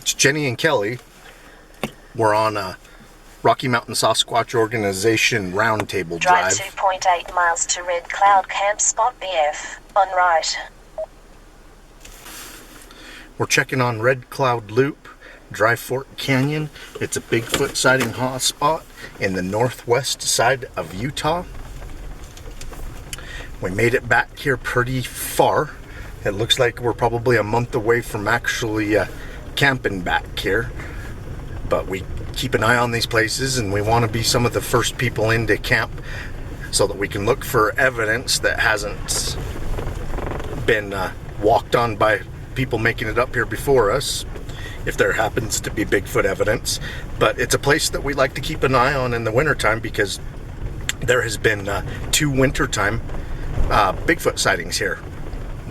It's Jenny and Kelly. We're on a Rocky Mountain Sasquatch Organization Roundtable drive. Drive 2.8 miles to Red Cloud Camp Spot BF, on right. We're checking on Red Cloud Loop, Dry Fork Canyon. It's a Bigfoot sighting hotspot in the northwest side of Utah. We made it back here pretty far. It looks like we're probably a month away from actually camping back here. But we keep an eye on these places, and we want to be some of the first people into camp so that we can look for evidence that hasn't been walked on by people making it up here before us, if there happens to be Bigfoot evidence. But it's a place that we like to keep an eye on in the wintertime, because there has been 2 wintertime Bigfoot sightings here.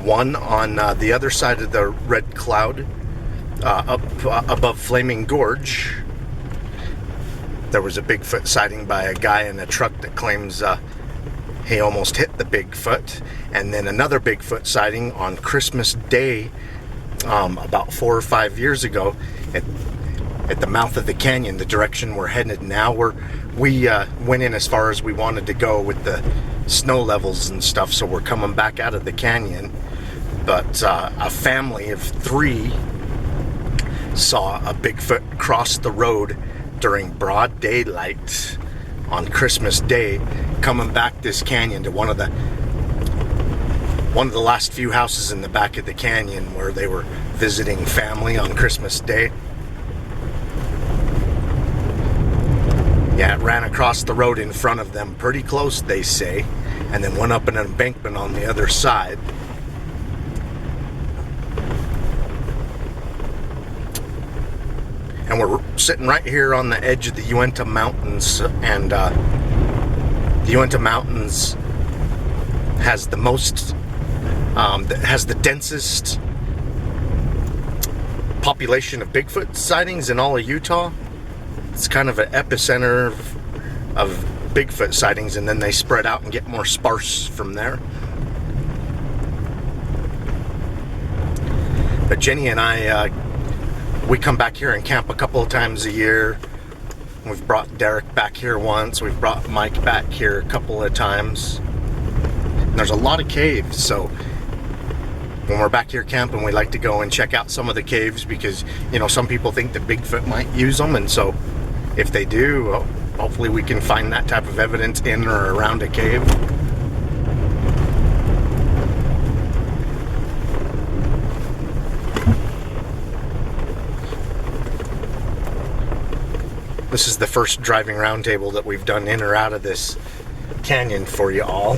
One on the other side of the Red Cloud, up above Flaming Gorge. There was a Bigfoot sighting by a guy in a truck that claims he almost hit the Bigfoot. And then another Bigfoot sighting on Christmas Day about 4 or 5 years ago at the mouth of the canyon, the direction we're headed now. We went in as far as we wanted to go with the snow levels and stuff, so we're coming back out of the canyon. But a family of 3 saw a Bigfoot cross the road during broad daylight on Christmas Day, coming back this canyon to one of the last few houses in the back of the canyon where they were visiting family on Christmas Day. Yeah, it ran across the road in front of them, pretty close, they say, and then went up an embankment on the other side. And we're sitting right here on the edge of the Uinta Mountains, and the Uinta Mountains has the most, has the densest population of Bigfoot sightings in all of Utah. It's kind of an epicenter of Bigfoot sightings, and then they spread out and get more sparse from there. But Jenny and I, we come back here and camp a couple of times a year. We've brought Derek back here once. We've brought Mike back here a couple of times. And there's a lot of caves, so when we're back here camping, we like to go and check out some of the caves, because, you know, some people think that Bigfoot might use them, and so if they do, hopefully we can find that type of evidence in or around a cave. This is the first driving roundtable that we've done in or out of this canyon for you all.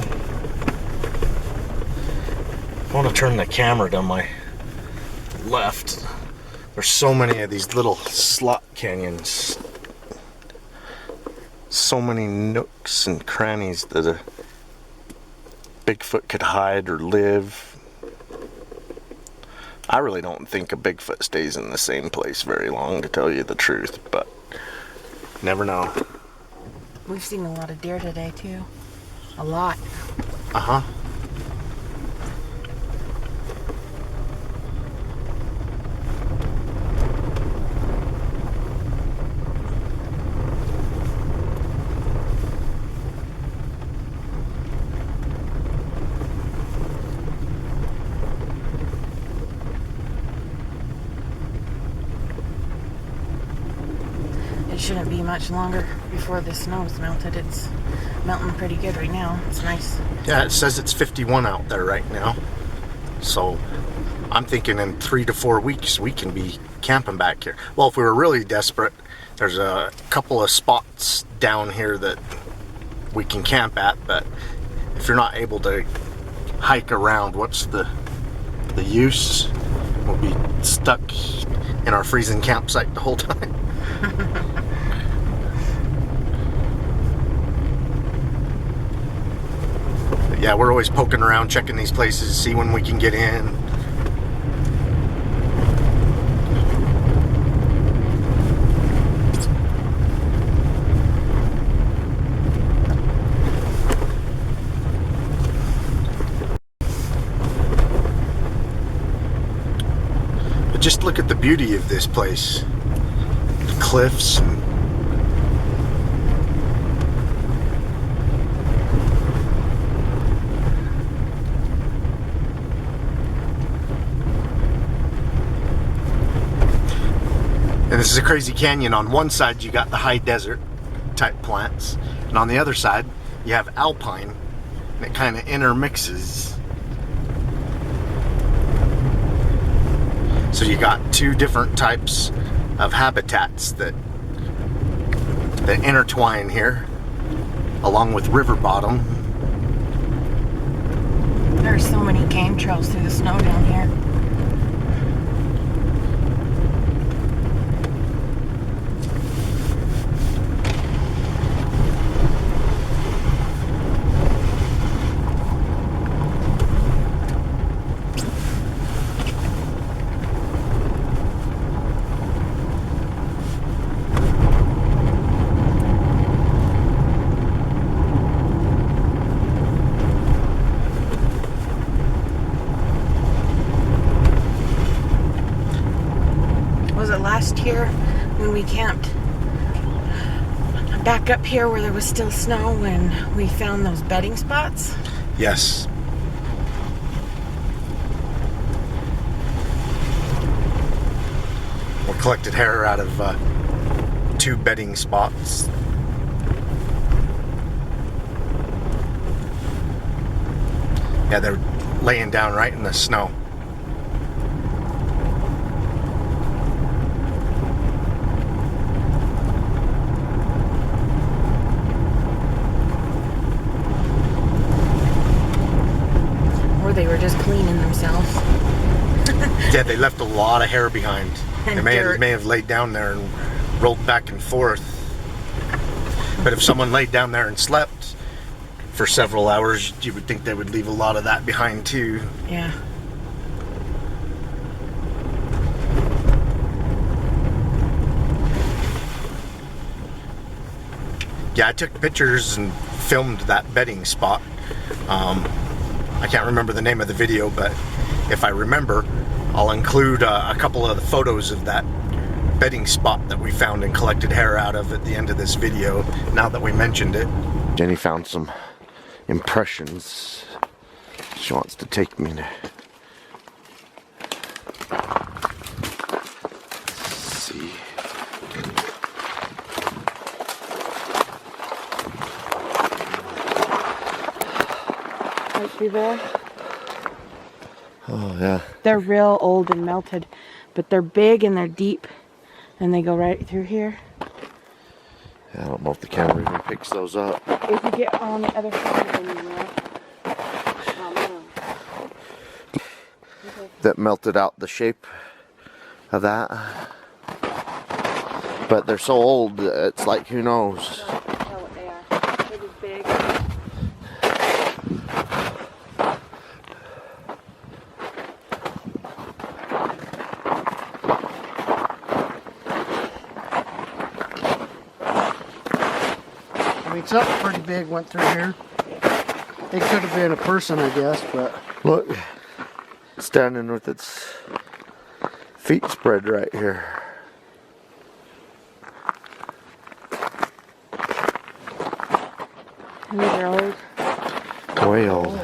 I want to turn the camera to my left. There's so many of these little slot canyons. So many nooks and crannies that a Bigfoot could hide or live. I really don't think a Bigfoot stays in the same place very long, to tell you the truth, but never know. We've seen a lot of deer today too. A lot. Uh-huh. It shouldn't be much longer before the snow's melted. It's melting pretty good right now. It's nice. Yeah, it says it's 51 out there right now. So I'm thinking in 3 to 4 weeks we can be camping back here. Well, if we were really desperate, there's a couple of spots down here that we can camp at, but if you're not able to hike around, what's the use? We'll be stuck in our freezing campsite the whole time. Yeah, we're always poking around, checking these places, see when we can get in. just look at the beauty of this place. The cliffs. And this is a crazy canyon. On one side you got the high desert type plants, and on the other side you have alpine, and it kind of intermixes. So you got two different types of habitats that intertwine here, along with river bottom. There's so many game trails through the snow down here. Last year when we camped back up here where there was still snow, when we found those bedding spots? Yes. We collected hair out of 2 bedding spots. Yeah, they're laying down right in the snow. They were just cleaning themselves. Yeah, they left a lot of hair behind. And They may have laid down there and rolled back and forth. But if someone laid down there and slept for several hours, you would think they would leave a lot of that behind too. Yeah. Yeah, I took pictures and filmed that bedding spot. I can't remember the name of the video, but if I remember, I'll include a couple of the photos of that bedding spot that we found and collected hair out of at the end of this video, now that we mentioned it. Jenny found some impressions. She wants to take me to see. See there? Oh yeah. They're real old and melted, but they're big and they're deep, and they go right through here. Yeah, I don't know if the camera even picks those up. If you get on the other side, then you will. That melted out the shape of that. But they're so old, it's like, who knows? I can't tell what they are. They're just big. Something pretty big went through here. It could have been a person, I guess, but look, standing with its feet spread right here. These are old. Way old.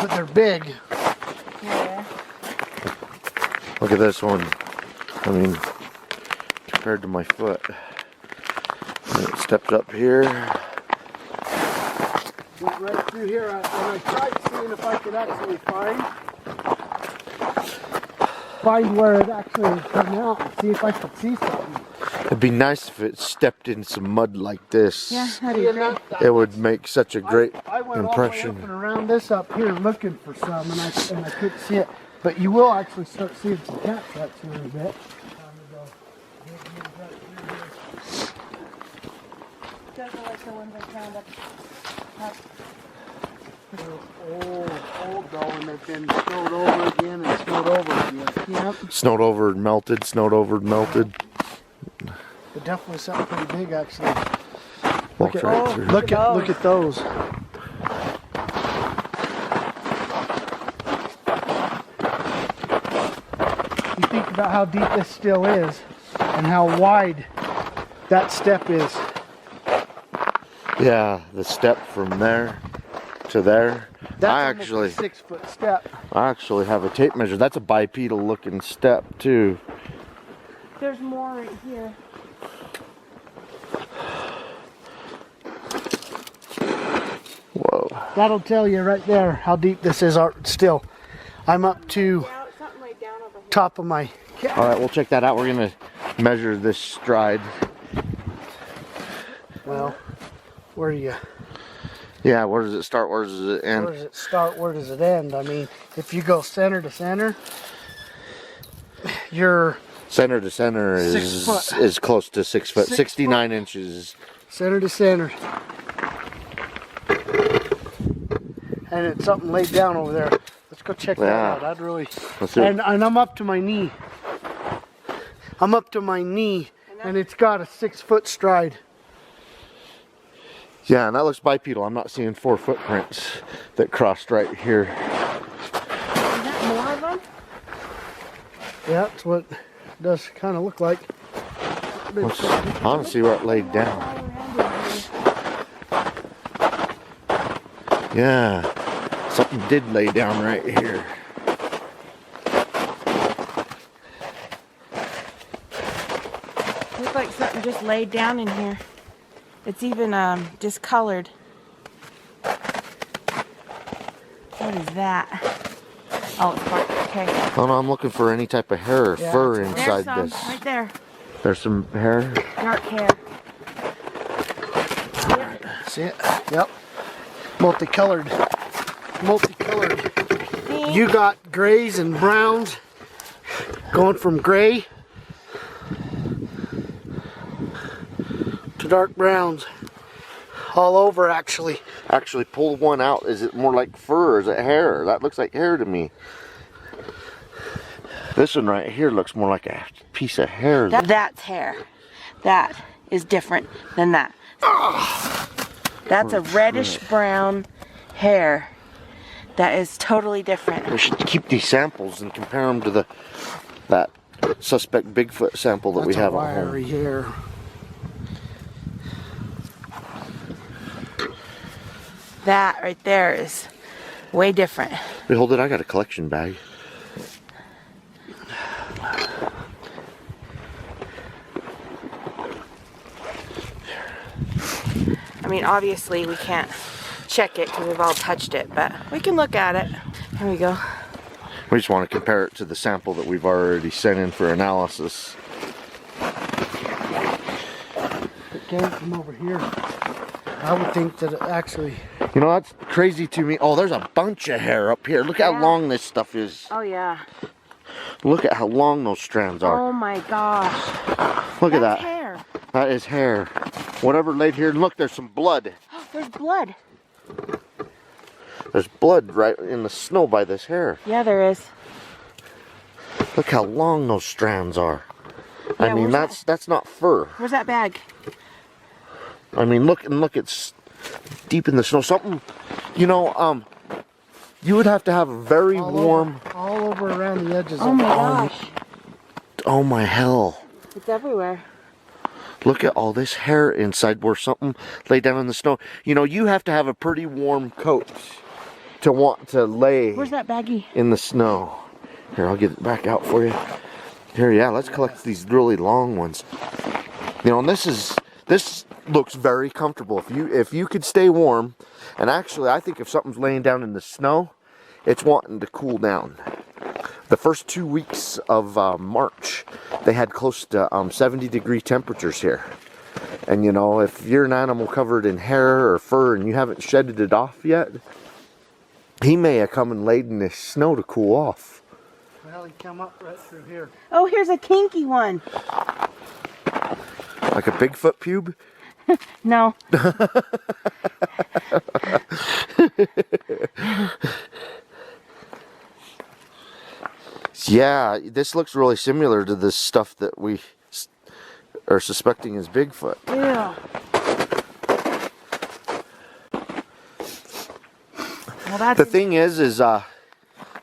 but they're big. Yeah. Look at this one. I mean, compared to my foot. And it steps up here. Went right through here, and I tried seeing if I could actually find where it actually came out and see if I could see something. It'd be nice if it stepped in some mud like this. Yeah, how do you agree? It would make such a great I went impression. all the way up and around this up here looking for some, and I couldn't see it. But you will actually start seeing some cat tracks here in a bit. Those are like the ones I found up. They're old though, and they've been snowed over again and snowed over again. Yep. Snowed over and melted, snowed over and melted. But definitely something pretty big, actually. Walked right through. Look at those. about how deep this still is and how wide that step is. Yeah, the step from there to there. That's almost a 6 foot step. I actually have a tape measure. That's a bipedal looking step too. There's more right here. Whoa. That'll tell you right there how deep this is still. I'm up to Something laid down over here. top of my All right, we'll check that out. We're gonna measure this stride. well, where do you Yeah, where does it start? Where does it end? where does it start, where does it end? I mean, if you go center to center, you're Center to center 6 foot. is close to 6 foot, 6 69 inches. center to center. And it's something laid down over there. Let's go check that Yeah. out. I'd really. Let's see. And I'm up to my knee. I'm up to my knee, and it's got a 6 foot stride. Yeah, and that looks bipedal. I'm not seeing 4 footprints that crossed right here. Is that more of them? Yeah, that's what it does kind of look like. I want to see where it laid down. Yeah, something did lay down right here. Looks like something just laid down in here. It's even discolored. What is that? Oh, it's part. Okay. Oh no, I'm looking for any type of hair or Yeah, fur There's inside some this. right there. There's some hair. Dark hair. See it? Yep. Multicolored. Multicolored. See? You got grays and browns going from gray to dark browns all over actually. Actually, pull one out. Is it more like fur or is it hair? That looks like hair to me. This one right here looks more like a piece of hair. That's hair. That is different than that. That's a reddish brown hair. That is totally different. We should keep these samples and compare them to that suspect Bigfoot sample that we have a at home. wiry hair. That right there is way different. Wait, hold it. I got a collection bag. I mean, obviously we can't check it because we've all touched it, but we can look at it. Here we go. We just want to compare it to the sample that we've already sent in for analysis. It came from over here. I would think that it actually. You know, that's crazy to me. Oh, there's a bunch of hair up here. Look how Yeah. long this stuff is. Oh yeah. Look at how long those strands are. Oh my gosh. Look at That's that. hair. That is hair. Whatever laid here. Look, there's some blood. There's blood. There's blood right in the snow by this hair. Yeah, there is. Look how long those strands are. I Yeah, mean, where's that's not fur. Where's that bag? I mean, look, it's deep in the snow. Something, you know, you would have to have a very warm. All over around the edges Oh of my it. gosh. Oh my hell. It's everywhere. Look at all this hair inside where something lay down in the snow. You know, you have to have a pretty warm coat to want to lay Where's that baggie? in the snow. Here, I'll get it back out for you. Here, yeah, let's collect these really long ones. You know, and this looks very comfortable. If you could stay warm, and actually I think if something's laying down in the snow, it's wanting to cool down. The first 2 weeks of March, they had close to 70-degree temperatures here. And you know, if you're an animal covered in hair or fur and you haven't shedded it off yet, he may have come and laid in this snow to cool off. Well, he come up right through here. Oh, here's a kinky one. Like a Bigfoot pube? No. Yeah, this looks really similar to the stuff that we are suspecting is Bigfoot. Ew. Well, that's The thing is the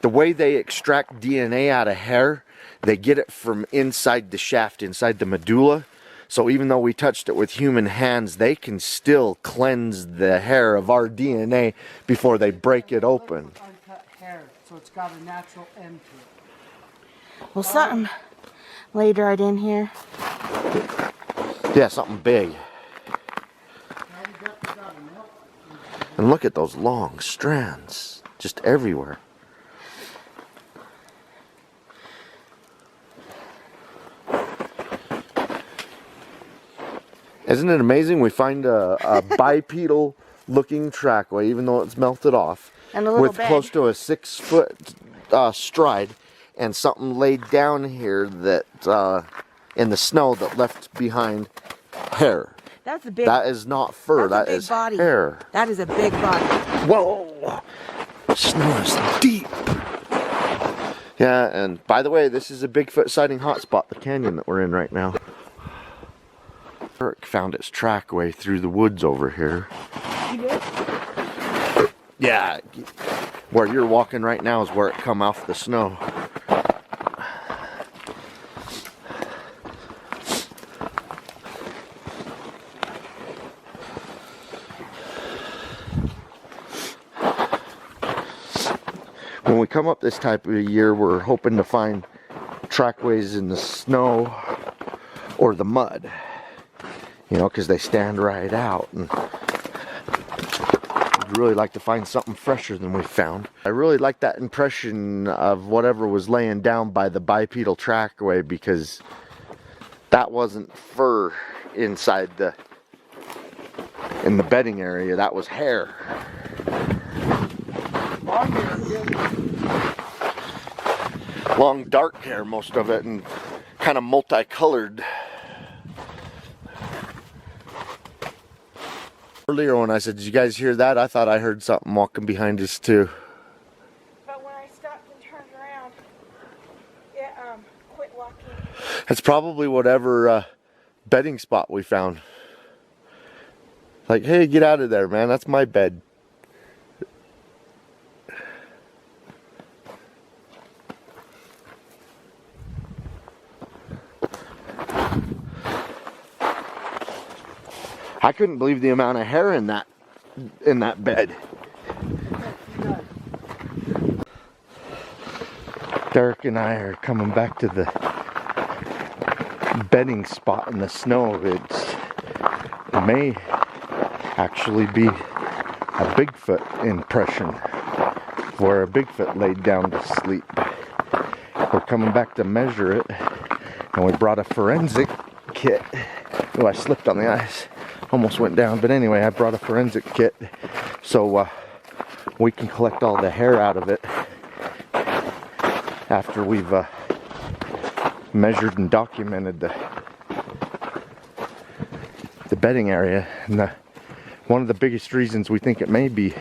way they extract DNA out of hair, they get it from inside the shaft, inside the medulla. So even though we touched it with human hands, they can still cleanse the hair of our DNA before they break it open. Uncut hair, so it's got a natural end to it. Well, something laid right in here. Yeah, something big. And look at those long strands, just everywhere. Isn't it amazing? We find a bipedal looking trackway, even though it's melted off, And a little with bed. close to a 6 foot stride, and something laid down here that in the snow that left behind hair. That's a big. That is not fur, that's that a big is body. hair. That is a big body. Whoa! Snow is deep. Yeah, and by the way, this is a Bigfoot sighting hotspot, the canyon that we're in right now. Eric found its trackway through the woods over here. You did? Yeah, where you're walking right now is where it come off the snow. When we come up this type of a year, we're hoping to find trackways in the snow or the mud, you know, because they stand right out, and I'd really like to find something fresher than we found. I really like that impression of whatever was laying down by the bipedal trackway, because that wasn't fur inside in the bedding area, that was hair. Long dark hair, most of it, and kind of multicolored. Earlier when I said, did you guys hear that? I thought I heard something walking behind us too. But when I stopped and turned around, it quit walking. It's probably whatever bedding spot we found. Like, hey, get out of there, man. That's my bed. I couldn't believe the amount of hair in that bed. Derek and I are coming back to the bedding spot in the snow. It may actually be a Bigfoot impression, where a Bigfoot laid down to sleep. We're coming back to measure it, and we brought a forensic kit. Oh, I slipped on the ice. Almost went down, but anyway, I brought a forensic kit so we can collect all the hair out of it after we've measured and documented the bedding area. And one of the biggest reasons we think it may be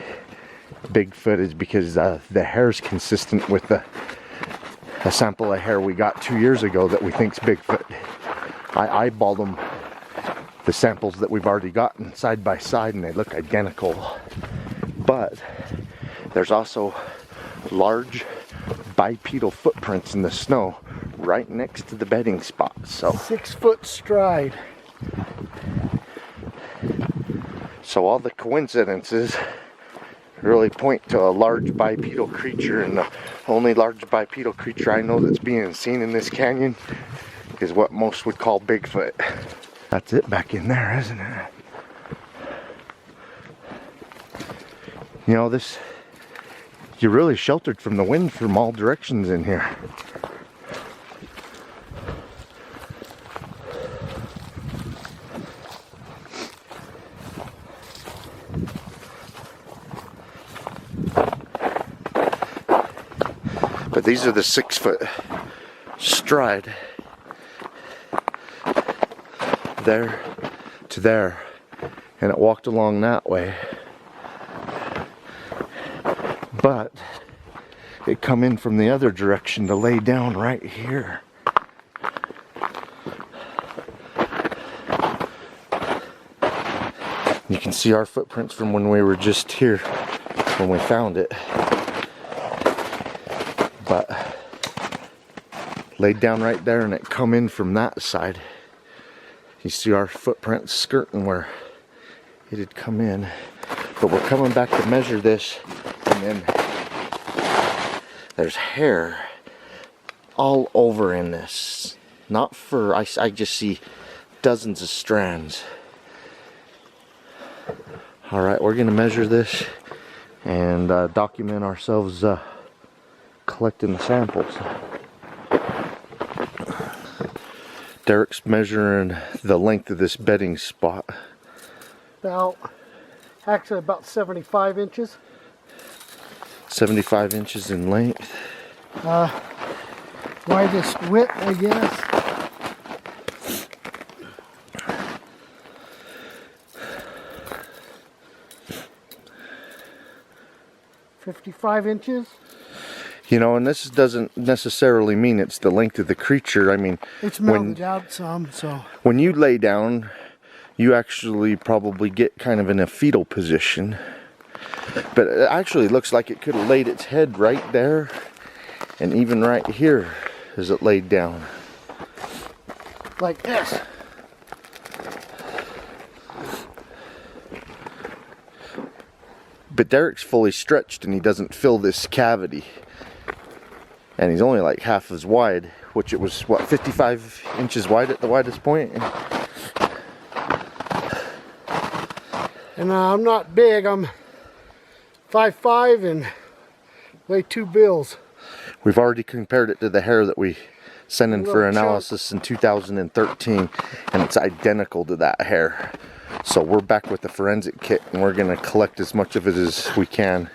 Bigfoot is because the hair is consistent with a sample of hair we got 2 years ago that we think's Bigfoot. I eyeballed them, the samples that we've already gotten, side by side, and they look identical. But there's also large bipedal footprints in the snow right next to the bedding spot. So 6 foot stride. So all the coincidences really point to a large bipedal creature, and the only large bipedal creature I know that's being seen in this canyon is what most would call Bigfoot. That's it back in there, isn't it? You know, you're really sheltered from the wind from all directions in here. But these are the 6 foot stride. There to there, and it walked along that way, but it come in from the other direction to lay down right here. You can see our footprints from when we were just here when we found it, but laid down right there, and it come in from that side. You see our footprints skirting where it had come in. But we're coming back to measure this, and then there's hair all over in this. Not fur, I just see dozens of strands. Alright, we're gonna measure this and document ourselves collecting the samples. Derek's measuring the length of this bedding spot. Actually about 75 inches. 75 inches in length. Widest width, I guess. $55 inches. You know, and this doesn't necessarily mean it's the length of the creature. I mean, It's melted out some, so. when you lay down, you actually probably get kind of in a fetal position. But it actually looks like it could have laid its head right there, and even right here as it laid down. Like this. But Derek's fully stretched and he doesn't fill this cavity. And he's only like half as wide, which it was, what, 55 inches wide at the widest point? And I'm not big, I'm 5'5" and weigh 2 bills. We've already compared it to the hair that we sent in for Little analysis in 2013, and it's identical to that hair. So we're back with the forensic kit, and we're going to collect as much of it as we can.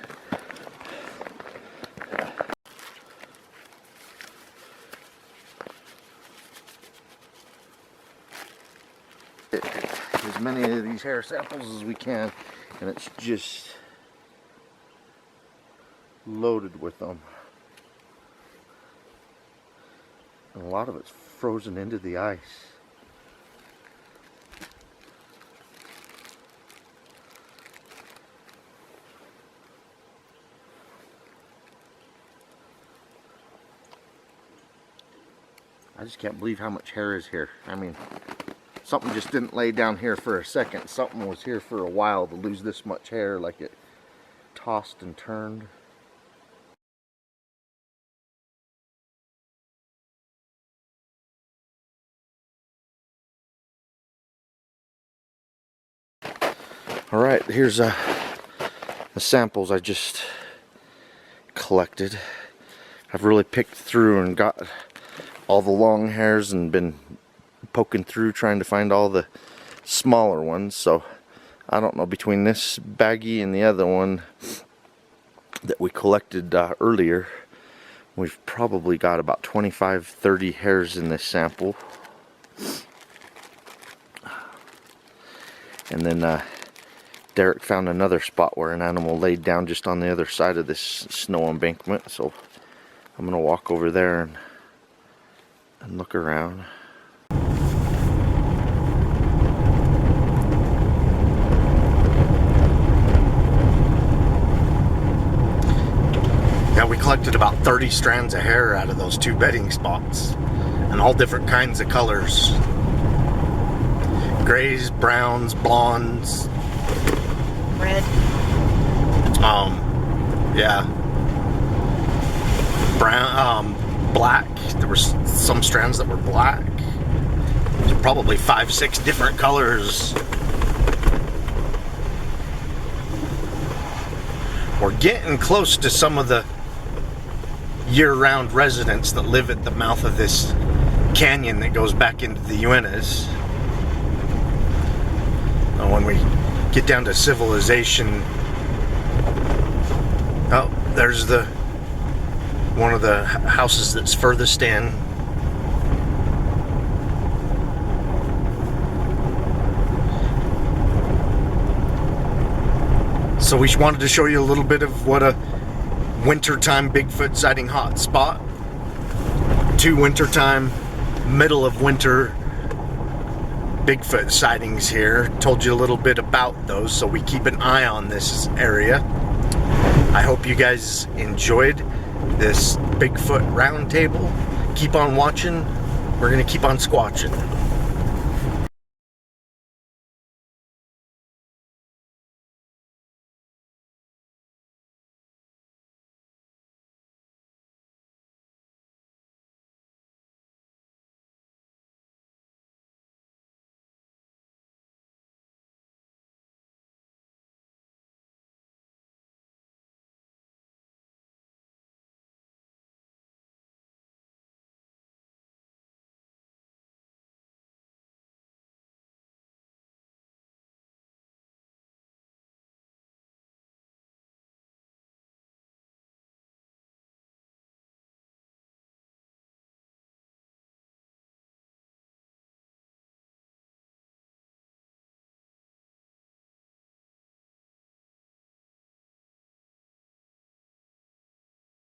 As many of these hair samples as we can, and it's just loaded with them. And a lot of it's frozen into the ice. I just can't believe how much hair is here. I mean, something just didn't lay down here for a second. Something was here for a while to lose this much hair, like it tossed and turned. Alright, here's the samples I just collected. I've really picked through and got all the long hairs and been poking through trying to find all the smaller ones. So I don't know, between this baggie and the other one that we collected earlier, we've probably got about 25-30 hairs in this sample. And then Derek found another spot where an animal laid down just on the other side of this snow embankment, so I'm gonna walk over there and look around. Yeah, we collected about 30 strands of hair out of those 2 bedding spots, and all different kinds of colors. Grays, browns, blondes. Red. Yeah. Brown, black. There were some strands that were black. There's probably 5-6 different colors. We're getting close to some of the year-round residents that live at the mouth of this canyon that goes back into the Uintas. And when we get down to civilization, oh, there's one of the houses that's furthest in. So we wanted to show you a little bit of what a wintertime Bigfoot sighting hot spot. 2 wintertime, middle of winter Bigfoot sightings here. Told you a little bit about those, so we keep an eye on this area. I hope you guys enjoyed this Bigfoot Roundtable. keep on watching. We're gonna keep on squatching.